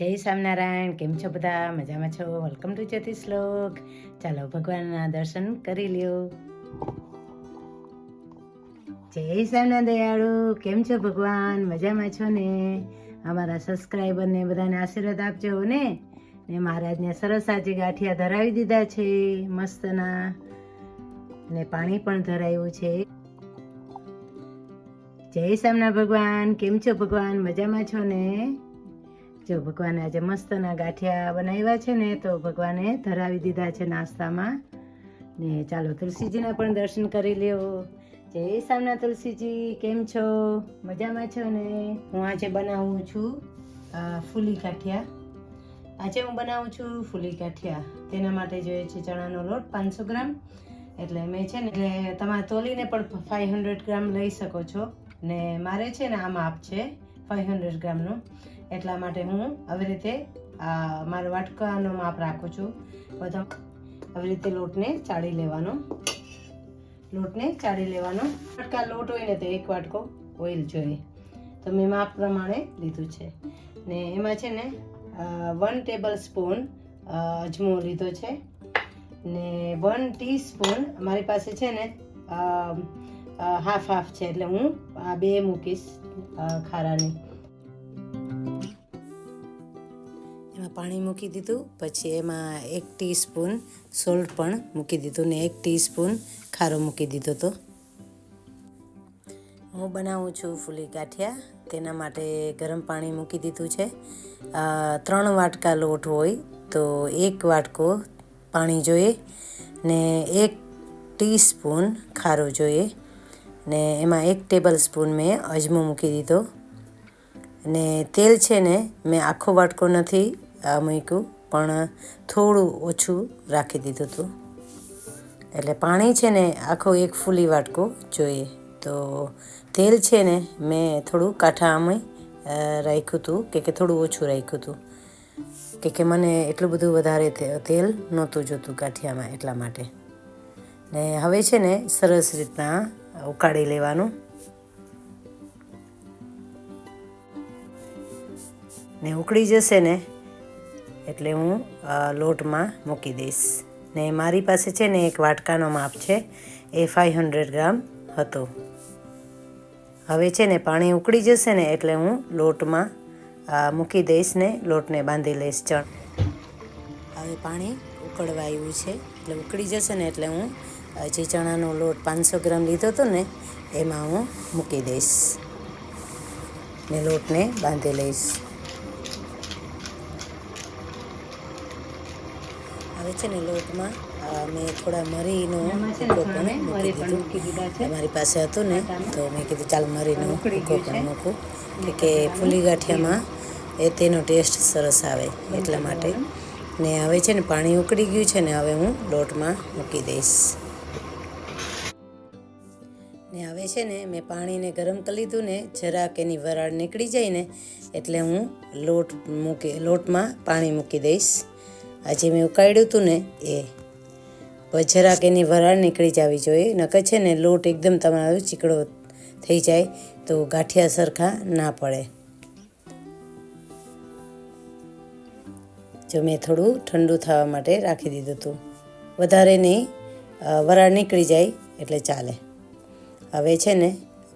જય સ્વામિનારાયણ. કેમ છો બધા? મજામાં છો? વેલકમ ટુ જ્યોતિ શ્લોક. ચાલો ભગવાનના દર્શન કરી લ્યો. જય સ્વામિનારાયણ દયાળુ. કેમ છો ભગવાન? મજામાં છો ને? અમારા સબસ્ક્રાઈબરને બધાને આશીર્વાદ આપજો ને મહારાજને સરસ આજે ગાંઠિયા ધરાવી દીધા છે મસ્તના, ને પાણી પણ ધરાયું છે. જય સ્વામિનારાયણ ભગવાન. કેમ છો ભગવાન? મજામાં છો ને? જો ભગવાને આજે મસ્તના ગાંઠિયા બનાવ્યા છે ને, તો ભગવાને ધરાવી દીધા છે નાસ્તામાં. ને ચાલો તુલસીજીના પણ દર્શન કરી લ્યો. જય સ્વામિનારાયણ તુલસીજી. કેમ છો? મજામાં છો ને? હું આજે બનાવું છું ફૂલી ગાંઠિયા. આજે હું બનાવું છું ફૂલી ગાંઠિયા. તેના માટે જોઈએ છે ચણાનો લોટ 500 ગ્રામ. એટલે મેં છે ને, એટલે તમારે તોલીને પણ 500 ગ્રામ લઈ શકો છો. ને મારે છે ને આ માપ છે 500 ગ્રામનું. એટલા માટે હું આવી રીતે મારા વાટકાનો માપ રાખું છું. બધા આવી રીતે લોટને ચાળી લેવાનો. વાટકા લોટ હોય ને તો 1 વાટકો ઓઇલ જોઈએ. તો મેં માપ પ્રમાણે લીધું છે. ને એમાં છે ને 1 ટેબલ સ્પૂન અજમો લીધો છે. ને 1 ટીસ્પૂન મારી પાસે છે ને હાફ છે, એટલે હું આ 2 મૂકીશ ખારાની. એમાં પાણી મૂકી દીધું, પછી એમાં 1 ટીસ્પૂન સોલ્ટ પણ મૂકી દીધું ને 1 ટીસ્પૂન ખારો મૂકી દીધો. તો હું બનાવું છું ફૂલી ગાંઠિયા. તેના માટે ગરમ પાણી મૂકી દીધું છે. 3 વાટકા લોટ હોય તો 1 વાટકો પાણી જોઈએ, ને 1 ટીસ્પૂન ખારો જોઈએ, ને એમાં 1 ટેબલ સ્પૂન મેં અજમો મૂકી દીધો. ને તેલ છે ને મેં આખો વાટકો નથી મૂક્યું, પણ થોડું ઓછું રાખી દીધું હતું. એટલે પાણી છે ને આખો 1 ફૂલી વાટકો જોઈએ. તો તેલ છે ને મેં થોડું કાંઠામાં રાખ્યું હતું, કે થોડું ઓછું રાખ્યું હતું, કે મને એટલું બધું વધારે તેલ નહોતું જોતું ગાંઠિયામાં, એટલા માટે. ને હવે છે ને સરસ રીતના ઉકાળી લેવાનું. ને ઉકળી જશે ને એટલે હું લોટમાં મૂકી દઈશ. ને મારી પાસે છે ને 1 વાટકાનો માપ છે, એ 500 ગ્રામ હતો. હવે છે ને પાણી ઉકળી જશે ને એટલે હું લોટમાં મૂકી દઈશ ને લોટને બાંધી લઈશ. હવે પાણી ઉકળવા આવ્યું છે, એટલે ઉકળી જશે ને એટલે હું જે ચણાનો લોટ 500 ગ્રામ લીધો હતો ને એમાં હું મૂકી દઈશ ને લોટને બાંધી લઈશ. હવે છે ને લોટમાં મેં થોડા મરીનો ભૂકો પણ મૂકી દીધો. મારી પાસે હતું ને તો મેં કીધું ચાલ મરીનો ભૂકો પણ મૂકું, કે ફૂલી ગાંઠિયામાં તેનો ટેસ્ટ સરસ આવે એટલા માટે. ને હવે છે ને પાણી ઉકળી ગયું છે ને હવે હું લોટમાં મૂકી દઈશ. ને હવે છે ને મેં પાણીને ગરમ કરી લીધું ને જરાક એની વરાળ નીકળી જાય ને એટલે હું લોટમાં પાણી મૂકી દઈશ. આજે મેં ઉકાળ્યું હતું ને એ જરાક એની વરાળ નીકળી જવી જોઈએ, નકર છે ને લોટ એકદમ તમારો ચીકણો થઈ જાય તો ગાંઠિયા સરખા ના પડે. જો મેં થોડું ઠંડુ થવા માટે રાખી દીધું હતું, વધારે નહીં, વરાળ નીકળી જાય એટલે ચાલે. હવે છે ને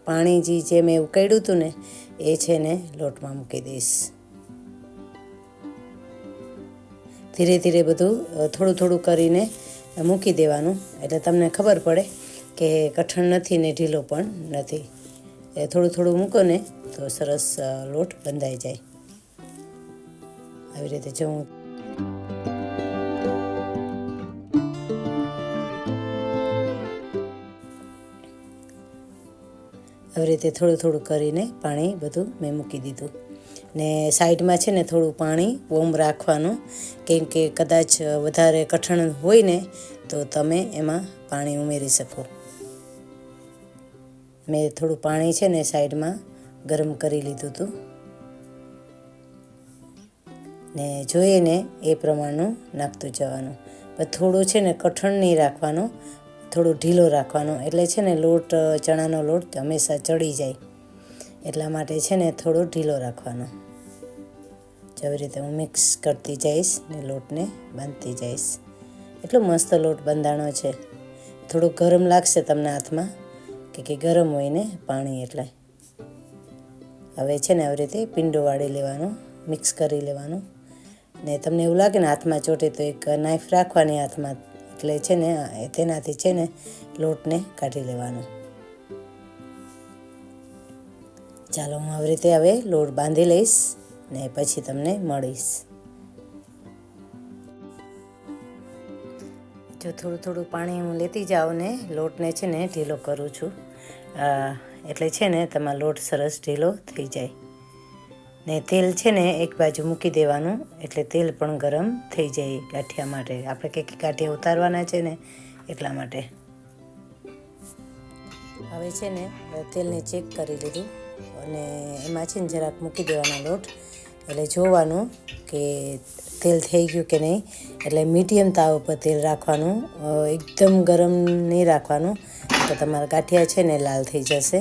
પાણી જે મેં ઉકાળ્યું હતું ને એ છે ને લોટમાં મૂકી દઈશ. ધીરે ધીરે બધું થોડું કરીને મૂકી દેવાનું, એટલે તમને ખબર પડે કે કઠણ નથી ને ઢીલો પણ નથી. થોડું મૂકો ને તો સરસ લોટ બંધાઈ જાય. આવી રીતે જો હું આવી રીતે થોડું કરીને પાણી બધું મેં મૂકી દીધું. ને સાઈડમાં છે ને થોડું પાણી વોમ રાખવાનું, કેમ કે કદાચ વધારે કઠણ હોય ને તો તમે એમાં પાણી ઉમેરી શકો. મેં થોડું પાણી છે ને સાઈડમાં ગરમ કરી લીધું હતું. ને જોઈએ ને એ પ્રમાણનું નાખતું જવાનું. પણ થોડું છે ને કઠણ નહીં રાખવાનું, થોડું ઢીલો રાખવાનો, એટલે છે ને લોટ ચણાનો લોટ હંમેશા ચડી જાય, એટલા માટે છે ને થોડો ઢીલો રાખવાનો. જેવી રીતે હું મિક્સ કરતી જઈશ ને લોટને બાંધતી જઈશ. એટલો મસ્ત લોટ બંધાણો છે. થોડુંક ગરમ લાગશે તમને હાથમાં કે ગરમ હોય ને પાણી એટલે. હવે છે ને આવી રીતે પીંડો વાળી લેવાનો, મિક્સ કરી લેવાનું. ને તમને એવું લાગે ને હાથમાં ચોટે તો એક નાઈફ રાખવાની હાથમાં, એટલે છે ને તેનાથી છે ને લોટને કાઢી લેવાનો. ચાલો હું આવી રીતે હવે લોટ બાંધી લઈશ ને પછી તમને મળીશ. જો થોડું થોડું પાણી હું લેતી જાઉં ને લોટને છે ને ઢીલો કરું છું, એટલે છે ને તમારો લોટ સરસ ઢીલો થઈ જાય. ને તેલ છે ને એક બાજુ મૂકી દેવાનું, એટલે તેલ પણ ગરમ થઈ જાય ગાંઠિયા માટે. આપણે કંઈક ગાંઠિયા ઉતારવાના છે ને એટલા માટે. હવે છે ને તેલને ચેક કરી લીધું અને એમાં છે ને જરાક મૂકી દેવાનો લોટ, એટલે જોવાનું કે તેલ થઈ ગયું કે નહીં. એટલે મીડિયમ તાવ ઉપર તેલ રાખવાનું, એકદમ ગરમ નહીં રાખવાનું, તો તમારા ગાંઠિયા છે ને લાલ થઈ જશે.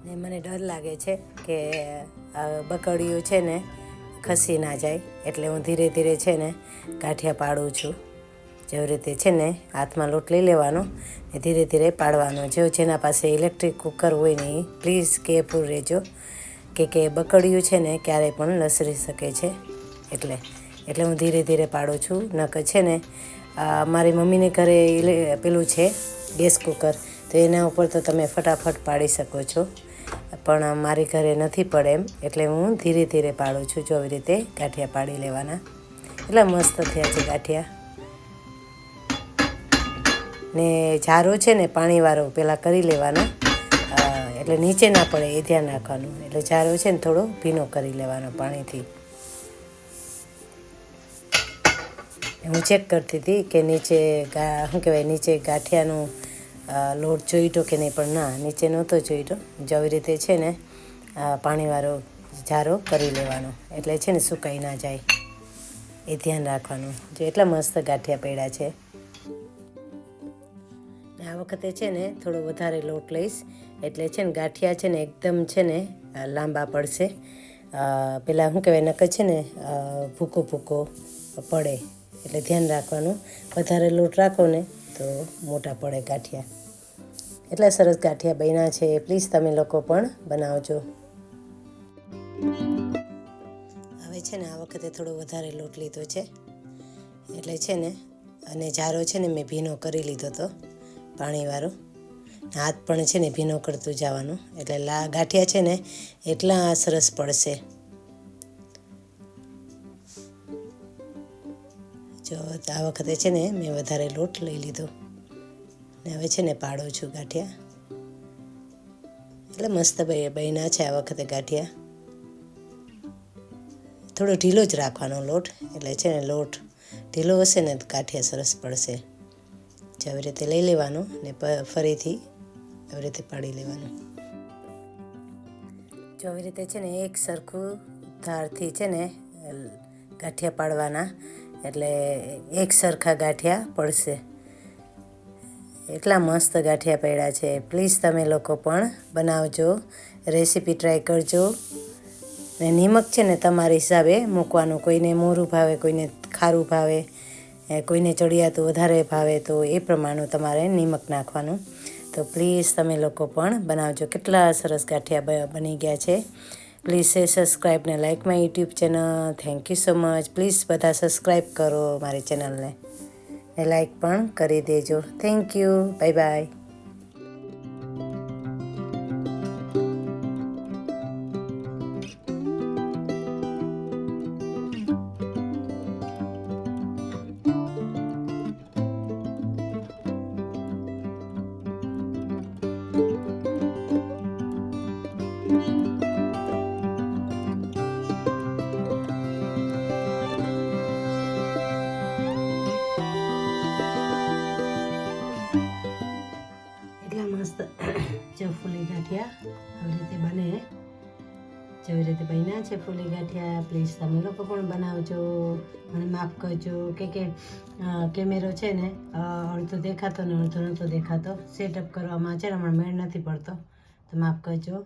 ને મને ડર લાગે છે કે બકડીયું છે ને ખસી ના જાય, એટલે હું ધીરે ધીરે છે ને ગાંઠિયા પાડું છું. જેવી રીતે છે ને હાથમાં લોટ લઈ લેવાનો ને ધીરે ધીરે પાડવાનો. જેના પાસે ઇલેક્ટ્રિક કુકર હોય ને એ પ્લીઝ કેરફુલ રહેજો, કે બકડીયું છે ને ક્યારેય પણ લસરી શકે છે. એટલે હું ધીરે ધીરે પાડું છું. નકર છે ને મારી મમ્મીને ઘરે પેલું છે ગેસ કુકર, તો એના ઉપર તો તમે ફટાફટ પાડી શકો છો, પણ મારી ઘરે નથી પડે એમ, એટલે હું ધીરે ધીરે પાડું છું. જો આવી રીતે ગાંઠિયા પાડી લેવાના. એટલા મસ્ત થયા છે ગાંઠિયા. ને જારો છે ને પાણીવાળો પહેલાં કરી લેવાનો, એટલે નીચે ના પડે એ ધ્યાન રાખવાનું. એટલે જારો છે ને થોડો ભીનો કરી લેવાનો પાણીથી. હું ચેક કરતી હતી કે નીચે શું કહેવાય, નીચે ગાંઠિયાનું લોટ જોઈતો કે નહીં, પણ ના, નીચે નહોતો જોઈતો. જો આવી રીતે છે ને પાણીવાળો જારો કરી લેવાનો, એટલે છે ને સુકાઈ ના જાય એ ધ્યાન રાખવાનું. જો એટલા મસ્ત ગાંઠિયા પડ્યા છે. આ વખતે છે ને થોડો વધારે લોટ લઈશ, એટલે છે ને ગાંઠિયા છે ને એકદમ છે ને લાંબા પડશે. પેલા શું કહેવાય, નકર છે ને ભૂકો ભૂકો પડે, એટલે ધ્યાન રાખવાનું. વધારે લોટ રાખો ને તો મોટા પડે ગાંઠિયા. એટલા સરસ ગાંઠિયા બન્યા છે. પ્લીઝ તમે લોકો પણ બનાવજો. હવે છે ને આ વખતે થોડો વધારે લોટ લીધો છે, એટલે છે ને અને જારો છે ને મેં ભીનો કરી લીધો હતો પાણીવાળો. હાથ પણ છે ને ભીનો કરતું જવાનું, એટલે ગાંઠિયા છે ને એટલા સરસ પડશે. જો આ વખતે છે ને મેં વધારે લોટ લઈ લીધો ને હવે છે ને પાડું છું ગાંઠિયા. એટલે મસ્ત બન્યા છે આ વખતે ગાંઠિયા. થોડો ઢીલો જ રાખવાનો લોટ, એટલે છે ને લોટ ઢીલો હશે ને ગાંઠિયા સરસ પડશે. જો આવી રીતે લઈ લેવાનું ને ફરીથી આવી રીતે પાડી લેવાનું. જો આવી રીતે છે ને એક સરખું ધારથી છે ને ગાંઠિયા પાડવાના, એટલે એક સરખા ગાંઠિયા પડશે. એટલા મસ્ત ગાંઠિયા પડ્યા છે. પ્લીઝ તમે લોકો પણ બનાવજો, રેસીપી ટ્રાય કરજો. ને નિમક છે ને તમારા હિસાબે મૂકવાનું. કોઈને મોરું ભાવે, કોઈને ખારું ભાવે, કોઈને ચડિયાતું વધારે ભાવે, તો એ પ્રમાણનું તમારે નિમક નાખવાનું. તો પ્લીઝ તમે લોકો પણ બનાવજો. કેટલા સરસ ગાંઠિયા બની ગયા છે. પ્લીઝ સબસ્ક્રાઈબ ને like my YouTube channel. Thank you so much. Please બધા સબસ્ક્રાઈબ કરો મારી ચેનલને ને લાઈક પણ કરી દેજો. Thank you. Bye bye. જો ફૂલી ગાંઠિયા આવી રીતે બને, જેવી રીતે બન્યા છે ફૂલી ગાંઠિયા. પ્લીઝ તમે લોકો પણ બનાવજો. મને માફ કરજો કે કેમેરો છે ને અડધો દેખાતો ને અડધો નહોતો દેખાતો. સેટઅપ કરવામાં છે ને હમણાં મેળ નથી પડતો, તો માફ કરજો.